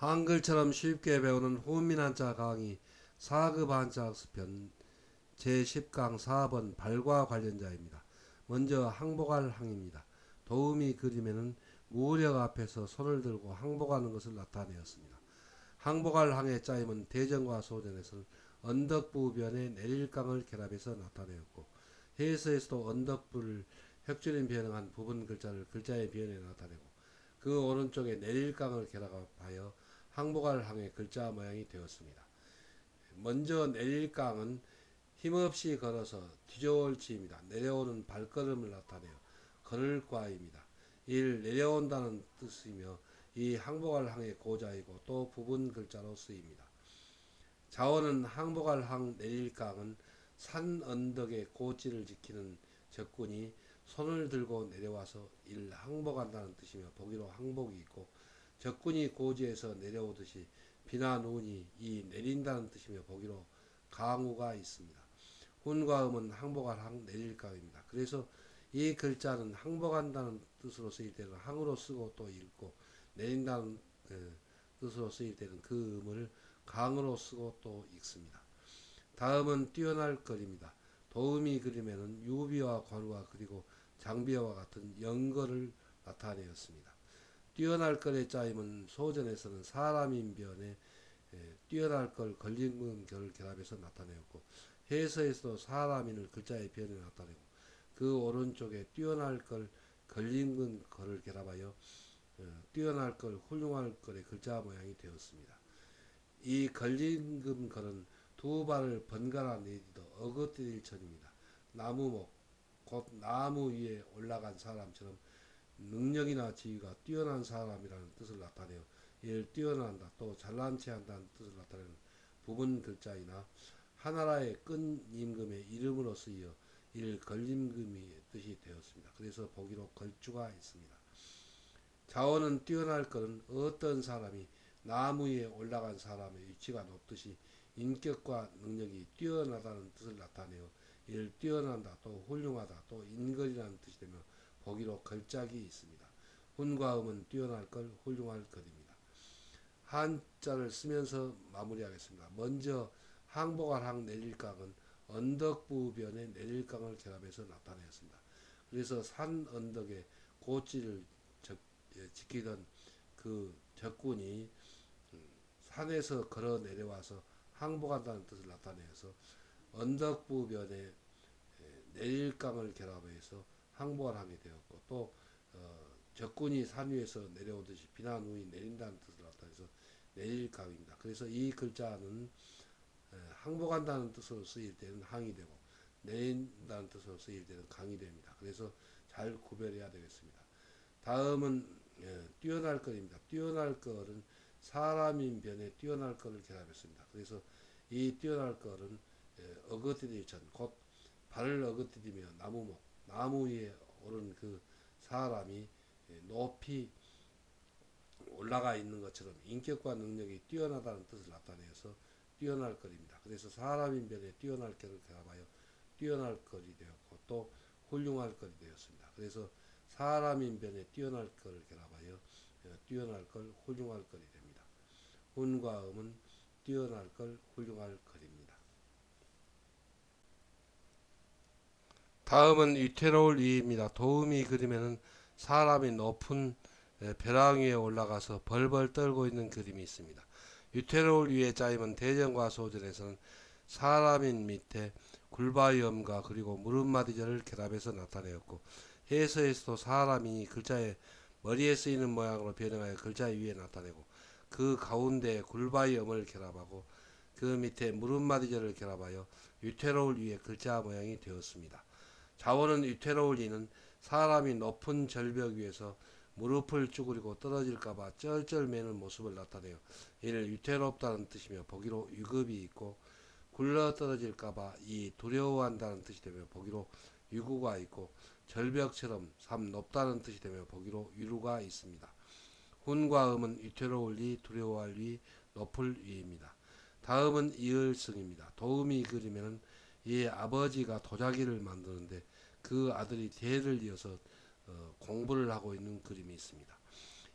한글처럼 쉽게 배우는 훈민한자 강의 4급 한자학습편 제10강 4번 발과 관련자입니다. 먼저 항복할 항입니다. 도우미 그림에는 무력 앞에서 손을 들고 항복하는 것을 나타내었습니다. 항복할 항의 짜임은 대전과 소전에서는 언덕부변에 내릴강을 결합해서 나타내었고, 해서에서도 언덕부를 혁줄임 변형한 부분 글자를 글자의 변에 나타내고, 그 오른쪽에 내릴강을 결합하여 항복할 항의 글자 모양이 되었습니다. 먼저 내릴강은 힘없이 걸어서 뒤저올치입니다. 내려오는 발걸음을 나타내어 걸을과입니다. 이를 내려온다는 뜻이며 이 항복할 항의 고자이고 또 부분 글자로 쓰입니다. 자원은 항복할 항 내릴강은 산 언덕의 고지를 지키는 적군이 손을 들고 내려와서 이를 항복한다는 뜻이며 보기로 항복이 있고, 적군이 고지에서 내려오듯이 비나 눈이 이 내린다는 뜻이며 보기로 강우가 있습니다. 훈과 음은 항복할 항 내릴강입니다. 그래서 이 글자는 항복한다는 뜻으로 쓰일 때는 항으로 쓰고 또 읽고, 내린다는 뜻으로 쓰일 때는 그 음을 강으로 쓰고 또 읽습니다. 다음은 뛰어날 걸입니다. 도우미 그림에는 유비와 관우와 그리고 장비와 같은 연거를 나타내었습니다. 뛰어날 걸의 짜임은 소전에서는 사람인 변에 뛰어날 걸 걸림근 결을 결합해서 나타내었고, 해서에서도 사람인을 글자의 변에 나타내고, 그 오른쪽에 뛰어날 걸 걸림근 걸을 결합하여 뛰어날 걸 훌륭할 걸의 글자 모양이 되었습니다. 이 걸림근 걸은 두 발을 번갈아 내딛어 어긋들일 천입니다. 나무목, 곧 나무 위에 올라간 사람처럼 능력이나 지위가 뛰어난 사람이라는 뜻을 나타내어 이를 뛰어난다 또 잘난 체 한다는 뜻을 나타내는 부분 글자이나, 하나라의 끈 임금의 이름으로 쓰여 이를 걸림금의 뜻이 되었습니다. 그래서 보기로 걸주가 있습니다. 자원은 뛰어날 것은 어떤 사람이 나무 위에 올라간 사람의 위치가 높듯이 인격과 능력이 뛰어나다는 뜻을 나타내어 이를 뛰어난다 또 훌륭하다 또 인걸이라는 뜻이 되며 보기로 걸작이 있습니다. 훈과 음은 뛰어날 걸 훌륭할 것입니다. 한자를 쓰면서 마무리하겠습니다. 먼저 항복할 항 내릴강은 언덕부변에 내릴강을 결합해서 나타내었습니다. 그래서 산 언덕에 고지를 지키던 그 적군이 산에서 걸어 내려와서 항복한다는 뜻을 나타내어서 언덕부변에 내릴강을 결합해서 항복을 하게 되었고, 또 적군이 산 위에서 내려오듯이 비나 눈이 내린다는 뜻을 나타내서 내릴강입니다. 그래서 이 글자는 항복한다는 뜻으로 쓰일 때는 항이 되고 내린다는 뜻으로 쓰일 때는 강이 됩니다. 그래서 잘 구별해야 되겠습니다. 다음은 뛰어날 걸입니다. 뛰어날 걸은 사람인 변에 뛰어날 걸을 결합했습니다. 그래서 이 뛰어날 걸은 어거디디 전, 곧 발을 어거디디며 나무목, 나무 위에 오른 그 사람이 높이 올라가 있는 것처럼 인격과 능력이 뛰어나다는 뜻을 나타내서 뛰어날 걸입니다. 그래서 사람인 변에 뛰어날 걸을 결합하여 뛰어날 걸이 되었고 또 훌륭할 걸이 되었습니다. 그래서 사람인 변에 뛰어날 걸을 결합하여 뛰어날 걸 훌륭할 걸이 됩니다. 훈과 음은 뛰어날 걸 훌륭할 걸입니다. 다음은 위태로울 위입니다. 도우미 그림에는 사람이 높은 벼랑 위에 올라가서 벌벌 떨고 있는 그림이 있습니다. 위태로울 위의 짜임은 대전과 소전에서는 사람인 밑에 굴바위엄과 그리고 무릎마디절을 결합해서 나타내었고, 해서에서도 사람이 글자의 머리에 쓰이는 모양으로 변형하여 글자 위에 나타내고, 그 가운데 굴바위엄을 결합하고 그 밑에 무릎마디절을 결합하여 위태로울 위의 글자 모양이 되었습니다. 자원은 위태로울 이는 사람이 높은 절벽 위에서 무릎을 쭈그리고 떨어질까봐 쩔쩔매는 모습을 나타내어 이를 위태롭다는 뜻이며 보기로 유급이 있고, 굴러 떨어질까봐 이 두려워한다는 뜻이 되며 보기로 유구가 있고, 절벽처럼 삼 높다는 뜻이 되며 보기로 유루가 있습니다. 훈과 음은 위태로울 위, 두려워할 위, 높을 위입니다. 다음은 이을승입니다. 도우미 그림에는 이 아버지가 도자기를 만드는데 그 아들이 대를 이어서 공부를 하고 있는 그림이 있습니다.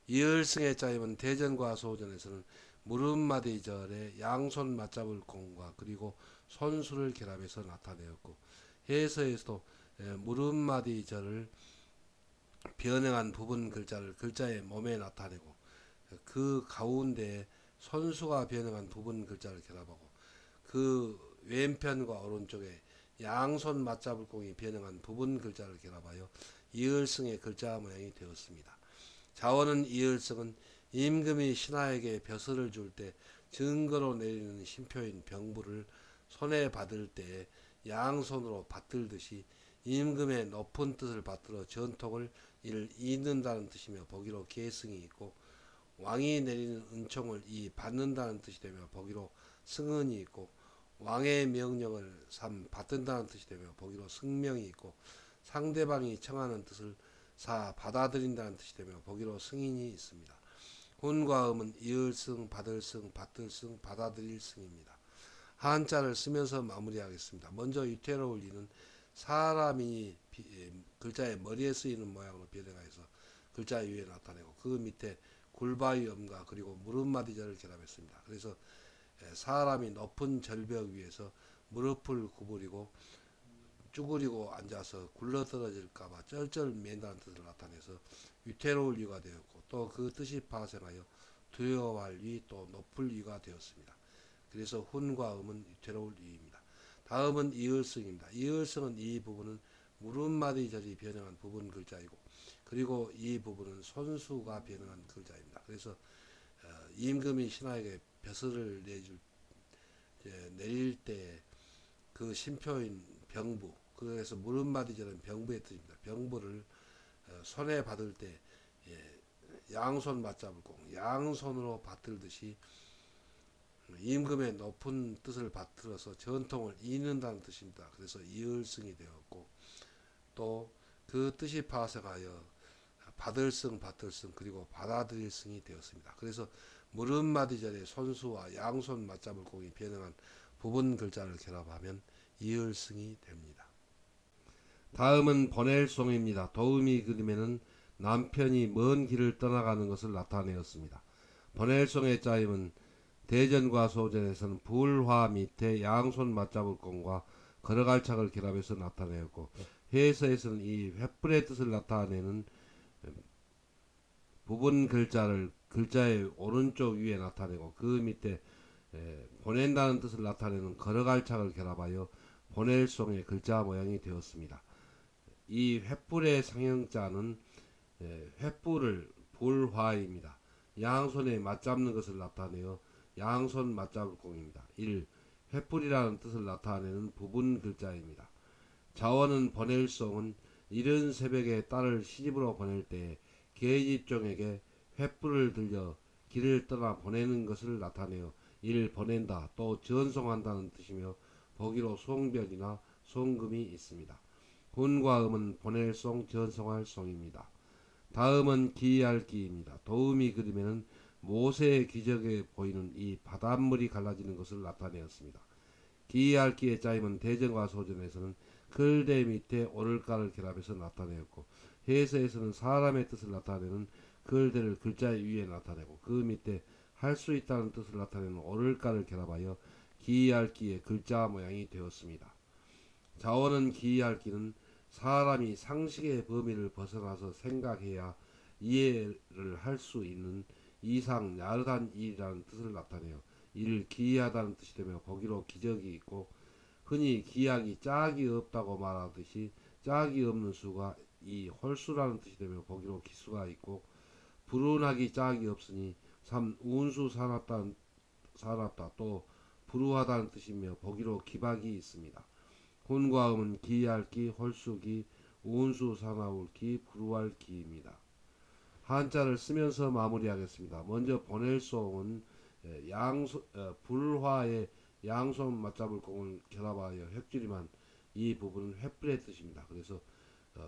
이을승의 짜임은 대전과 소전에서는 무릎마디절에 양손 맞잡을 공과 그리고 손수를 결합해서 나타내었고, 해서에서도 무릎마디절을 변형한 부분 글자를 글자의 몸에 나타내고, 그 가운데 손수가 변형한 부분 글자를 결합하고, 그 왼편과 오른쪽에 양손 맞잡을 공이 변형한 부분 글자를 결합하여 이을승의 글자 모양이 되었습니다. 자원은 이을승은 임금이 신하에게 벼슬을 줄 때 증거로 내리는 신표인 병부를 손에 받을 때 양손으로 받들듯이 임금의 높은 뜻을 받들어 전통을 이를 잇는다는 뜻이며 보기로 계승이 있고, 왕이 내리는 은총을 이 받는다는 뜻이 되며 보기로 승은이 있고, 왕의 명령을 받든다는 뜻이 되며 보기로 승명이 있고, 상대방이 청하는 뜻을 받아들인다는 뜻이 되며 보기로 승인이 있습니다. 혼과 음은 이을승, 받을승, 받들승, 받아들일 승입니다. 한자를 쓰면서 마무리하겠습니다. 먼저 위태로울 리는 사람이 글자의 머리에 쓰이는 모양으로 변형해서 글자 위에 나타내고, 그 밑에 굴바위 음과 그리고 무릎마디절을 결합했습니다. 그래서 사람이 높은 절벽 위에서 무릎을 구부리고 쭈그리고 앉아서 굴러떨어질까봐 쩔쩔 맨다는 뜻을 나타내서 위태로울 위가 되었고, 또 그 뜻이 파생하여 두려워할 위, 또 높을 위가 되었습니다. 그래서 훈과 음은 위태로울 위입니다. 다음은 이을승입니다. 이을승은 이 부분은 무릎마디절이 변형한 부분 글자이고, 그리고 이 부분은 손수가 변형한 글자입니다. 그래서 임금이 신하에게 벼슬을 내릴 때 그 신표인 병부, 그래서 무릎마디절은 병부의 뜻입니다. 병부를 손에 받을 때 양손 맞잡을 공, 양손으로 받들듯이 임금의 높은 뜻을 받들어서 전통을 잇는다는 뜻입니다. 그래서 이을승이 되었고, 또 그 뜻이 파생하여 받을승, 받들승, 그리고 받아들일 승이 되었습니다. 그래서 무릎마디절에 손수와 양손 맞잡을 공이 변형한 부분 글자를 결합하면 이을승이 됩니다. 다음은 번엘송입니다. 도우미 그림에는 남편이 먼 길을 떠나가는 것을 나타내었습니다. 번엘송의 짜임은 대전과 소전에서는 불화 밑에 양손 맞잡을 공과 걸어갈착을 결합해서 나타내었고, 해서에서는 이 횃불의 뜻을 나타내는 부분 글자를 글자의 오른쪽 위에 나타내고, 그 밑에 보낸다는 뜻을 나타내는 걸어갈착을 결합하여 보낼송의 글자 모양이 되었습니다. 이 횃불의 상형자는 횃불을 불화입니다. 양손에 맞잡는 것을 나타내어 양손 맞잡을 공입니다. 1. 횃불이라는 뜻을 나타내는 부분 글자입니다. 자원은 보낼송은 이른 새벽에 딸을 시집으로 보낼 때 계집종에게 횃불을 들려 길을 떠나 보내는 것을 나타내어 1. 보낸다, 또 전송한다는 뜻이며 보기로 송별이나 송금이 있습니다. 혼과 음은 보낼송, 전송할 송입니다. 다음은 기이알기입니다. 도우미 그림에는 모세의 기적에 보이는 이 바닷물이 갈라지는 것을 나타내었습니다. 기이알기의 짜임은 대전과 소전에서는 글대 밑에 오를가를 결합해서 나타내었고, 해서에서는 사람의 뜻을 나타내는 글대를 글자 위에 나타내고, 그 밑에 할 수 있다는 뜻을 나타내는 오를가를 결합하여 기이알기의 글자 모양이 되었습니다. 자원은 기이알기는 사람이 상식의 범위를 벗어나서 생각해야 이해를 할 수 있는 이상 야릇한 일이라는 뜻을 나타내어 이를 기이하다는 뜻이 되며 보기로 기적이 있고, 흔히 기약이 짝이 없다고 말하듯이 짝이 없는 수가 이 홀수라는 뜻이 되며 보기로 기수가 있고, 불운하기 짝이 없으니 3. 운수 사납다, 또 불우하다는 뜻이며 보기로 기박이 있습니다. 혼과 음은 기이할기, 홀수기, 운수 사나울기, 불우할 기입니다. 한자를 쓰면서 마무리하겠습니다. 먼저 보낼송은 불화의 양손 맞잡을 공을 결합하여 획줄이만 이 부분은 횃불의 뜻입니다. 그래서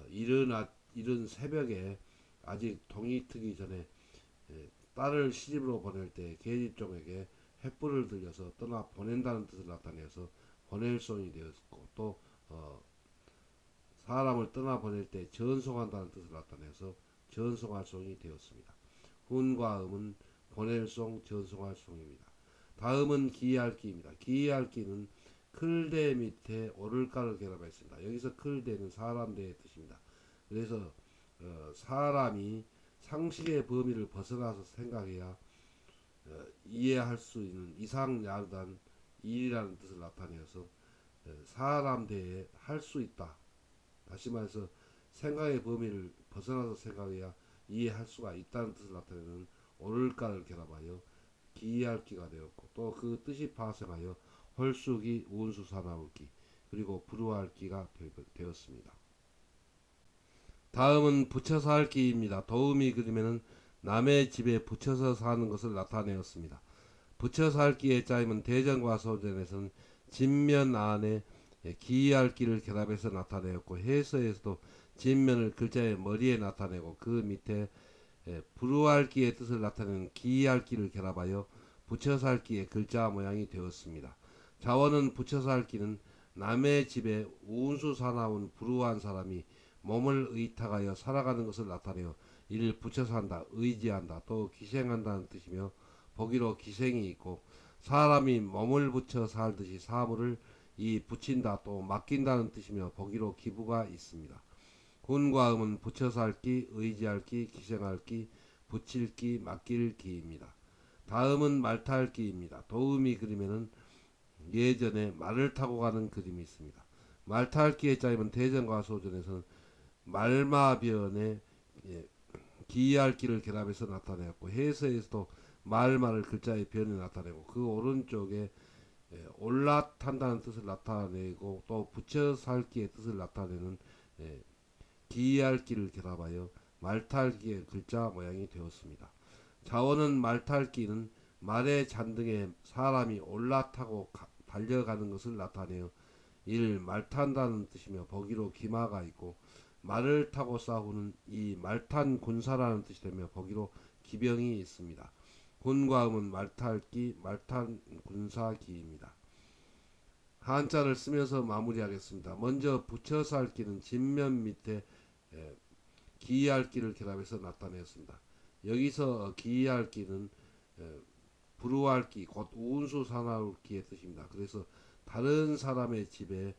이른 새벽에 아직 동이 트기 전에 딸을 시집으로 보낼 때 계집종에게 횃불을 들려서 떠나 보낸다는 뜻을 나타내서 보낼송이 되었고, 또 사람을 떠나 보낼 때 전송한다는 뜻을 나타내서 전송할 송이 되었습니다. 훈과 음은 보낼송, 전송할 송입니다. 다음은 기이알기입니다. 기이알기는 클대 밑에 오를가를 결합했습니다. 여기서 클대는 사람대의 뜻입니다. 그래서 사람이 상식의 범위를 벗어나서 생각해야 이해할 수 있는 이상야단 일이라는 뜻을 나타내어서 사람 대에 할 수 있다. 다시 말해서 생각의 범위를 벗어나서 생각해야 이해할 수가 있다는 뜻을 나타내는 오를가를 결합하여 기이할기가 되었고, 또 그 뜻이 파생하여 헐수기, 운수사나울기, 그리고 불우할기가 되었습니다. 다음은 붙여서 할기입니다. 도우미 그림에는 남의 집에 붙여서 사는 것을 나타내었습니다. 붙여서 할기의 짜임은 대전과 소전에서는 진면 안에 기이할기를 결합해서 나타내었고, 해서에서도 진면을 글자의 머리에 나타내고 그 밑에 불우할기의 뜻을 나타내는 기이할기를 결합하여 붙여서 할기의 글자 모양이 되었습니다. 자원은 붙여서 할기는 남의 집에 운수 사나운 불우한 사람이 몸을 의탁하여 살아가는 것을 나타내어 이를 붙여서 한다, 의지한다, 또 기생한다는 뜻이며, 보기로 기생이 있고, 사람이 몸을 붙여 살듯이 사물을 이 붙인다, 또 맡긴다는 뜻이며, 보기로 기부가 있습니다. 군과 음은 붙여서 할기, 의지할기, 기생할기, 붙일기, 맡길기입니다. 다음은 말타할기입니다. 도우미 그림에는 예전에 말을 타고 가는 그림이 있습니다. 말타할기의 짜임은 대전과 소전에서는 말마변에 기이할기를 결합해서 나타내었고, 해서에서도 말을 글자의 변을 나타내고 그 오른쪽에 올라탄다는 뜻을 나타내고 또 붙여서 할기의 뜻을 나타내는 기이할기를 결합하여 말탈기의 글자 모양이 되었습니다. 자원은 말탈기는 말의 잔등에 사람이 올라타고 달려가는 것을 나타내어 이를 말탄다는 뜻이며, 보기로 기마가 있고, 말을 타고 싸우는 이 말탄 군사라는 뜻이 되며, 보기로 기병이 있습니다. 군과 음은 말탈기, 말탄 군사기입니다. 한자를 쓰면서 마무리하겠습니다. 먼저 붙여서 할기는 진면 밑에 기이할기를 결합해서 나타내었습니다. 여기서 기이할기는 불우할기, 곧 운수 사나울기의 뜻입니다. 그래서 다른 사람의 집에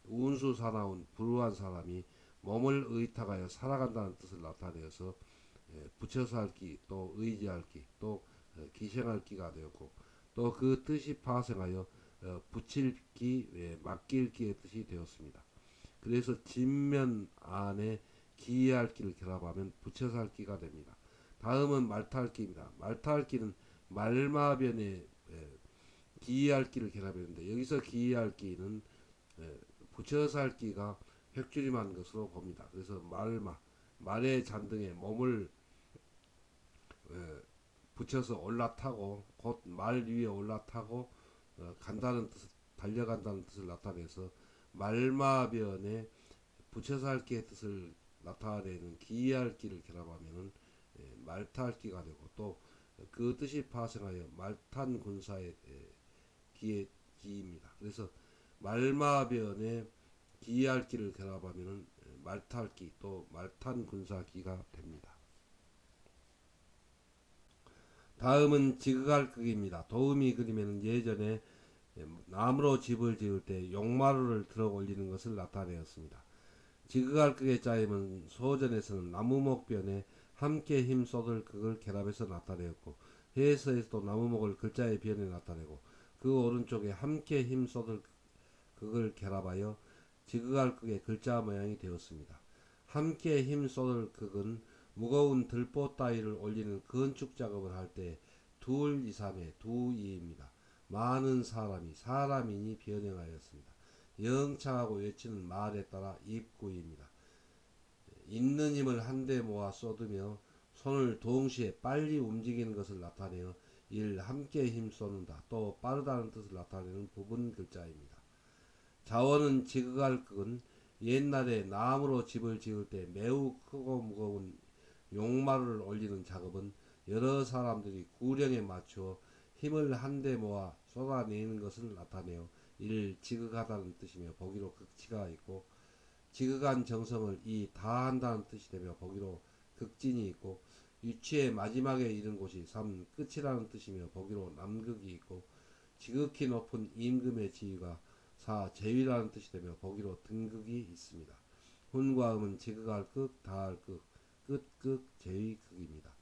운수 사나운 불우한 사람이 몸을 의탁하여 살아간다는 뜻을 나타내어서 붙여서 할기, 또 의지할기, 또 기생할기가 되었고, 또 그 뜻이 파생하여 붙일기, 맡길기의 뜻이 되었습니다. 그래서 진면 안에 기이할기를 결합하면 붙여서 할기가 됩니다. 다음은 말타할기입니다. 말타할기는 말마변에 기이할기를 결합했는데, 여기서 기이할기는 붙여서 할기가 획줄임한 것으로 봅니다. 그래서 말의 잔등에 몸을 붙여서 올라타고, 곧 말 위에 올라타고 간다는 뜻, 달려간다는 뜻을 나타내서 말마변에 붙여서 할기의 뜻을 나타내는 기이할기를 결합하면은 말타할기가 되고, 또 그 뜻이 파생하여 말탄 군사의 기입니다. 그래서 말마변에 기이할기를 결합하면은 말타할기, 또 말탄 군사기가 됩니다. 다음은 지극할극입니다. 도우미 그림에는 예전에 나무로 집을 지을 때 용마루를 들어 올리는 것을 나타내었습니다. 지극할극의 짜임은 소전에서는 나무목변에 함께 힘쏟을 극을 결합해서 나타내었고, 해서에서도 나무목을 글자의 변에 나타내고 그 오른쪽에 함께 힘쏟을 극을 결합하여 지극할극의 글자 모양이 되었습니다. 함께 힘쏟을 극은 무거운 들보 따위를 올리는 건축 작업을 할 때 둘 이상의 두이입니다. 많은 사람이니 변형하였습니다. 영창하고 외치는 말에 따라 입구입니다. 있는 힘을 한데 모아 쏟으며 손을 동시에 빨리 움직이는 것을 나타내어 이를 함께 힘쏟는다, 또 빠르다는 뜻을 나타내는 부분 글자입니다. 자원은 지극할극은 옛날에 나무로 집을 지을 때 매우 크고 무거운 용마루를 올리는 작업은 여러 사람들이 구령에 맞추어 힘을 한데 모아 쏟아내는 것을 나타내어 이를 지극하다는 뜻이며, 보기로 극치가 있고, 지극한 정성을 이 다한다는 뜻이 되며, 보기로 극진이 있고, 유치의 마지막에 이른 곳이 3. 끝이라는 뜻이며 보기로 남극이 있고 지극히 높은 임금의 지위가 4. 제위라는 뜻이 되며 보기로 등극이 있습니다. 훈과 음은 지극할 극, 다할 극, 끝극, 제위극입니다.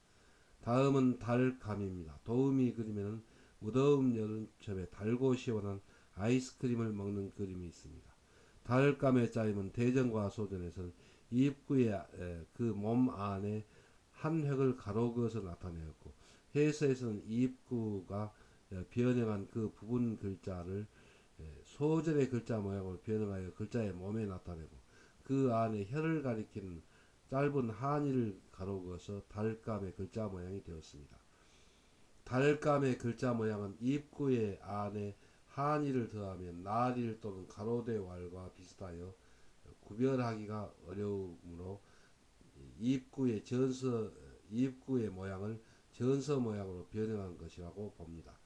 다음은 달감입니다. 도우미 그림에는 무더운 여름철에 달고 시원한 아이스크림을 먹는 그림이 있습니다. 달감의 짜임은 대전과 소전에서는 입구의 그 몸 안에 한 획을 가로 그어서 나타내었고 해서에서는 입구가 변형한 그 부분 글자를 소전의 글자 모양으로 변형하여 글자의 몸에 나타내고 그 안에 혀를 가리키는 짧은 한의를 가로 그어서 달감의 글자 모양이 되었습니다. 달감의 글자 모양은 입구의 안에 한의를 더하면 나릴 또는 가로대왈과 비슷하여 구별하기가 어려우므로 입구의 모양을 전서 모양으로 변형한 것이라고 봅니다.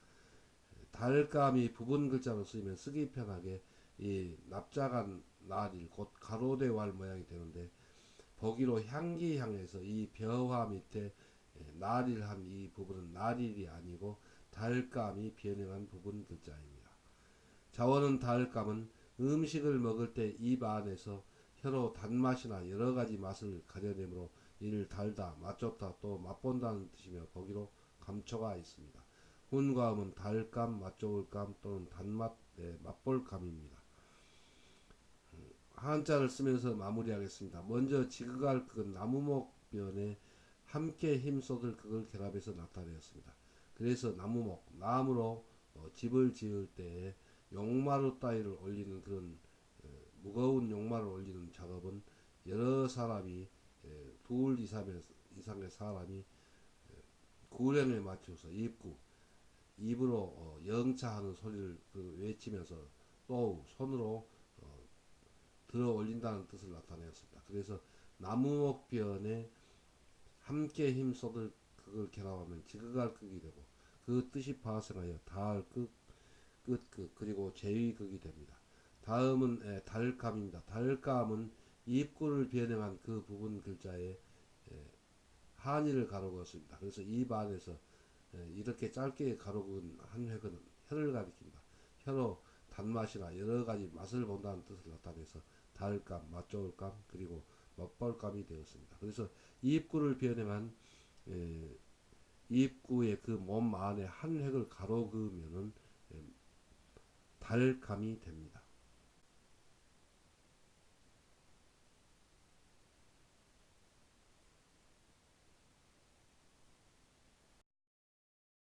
달감이 부분 글자로 쓰이면 쓰기 편하게 이 납작한 나릴 곧 가로대왈 모양이 되는데 보기로 향기향에서 이 벼화 밑에 나릴한 이 부분은 나릴이 아니고 달감이 변형한 부분 글자입니다. 자원은 달감은 음식을 먹을 때 입 안에서 혀로 단맛이나 여러가지 맛을 가려내므로 이를 달다, 맛좋다, 또 맛본다는 뜻이며 보기로 감초가 있습니다. 훈과 음은 달감, 맛좋을감 또는 단맛, 맛볼감입니다. 한자를 쓰면서 마무리하겠습니다. 먼저 지극할 극은 나무목변에 함께 힘쏟을 극을 결합해서 나타내었습니다. 그래서 나무목, 나무로 집을 지을 때에 용마루 따위를 올리는 그런 무거운 용마를 올리는 작업은 여러 사람이 둘 이상의 사람이 구령에 맞춰서 입으로 영차하는 소리를 외치면서 또 손으로 들어 올린다는 뜻을 나타내었습니다. 그래서 나무목변에 함께 힘쏟을 극을 결합하면 지극할 극이 되고 그 뜻이 파생하여 다할 극, 끝극 그리고 제위극이 됩니다. 다음은 달감입니다. 달감은 입구를 변형한 그 부분 글자에 한의를 가로 그었습니다. 그래서 입 안에서 이렇게 짧게 가로 그은 한 획은 혀를 가리킵니다. 혀로 단맛이나 여러 가지 맛을 본다는 뜻을 나타내서 달감, 맛좋을감, 그리고 맛볼감이 되었습니다. 그래서 입구를 변형한 입구의 그 몸 안에 한 획을 가로 그으면은 달감이 됩니다.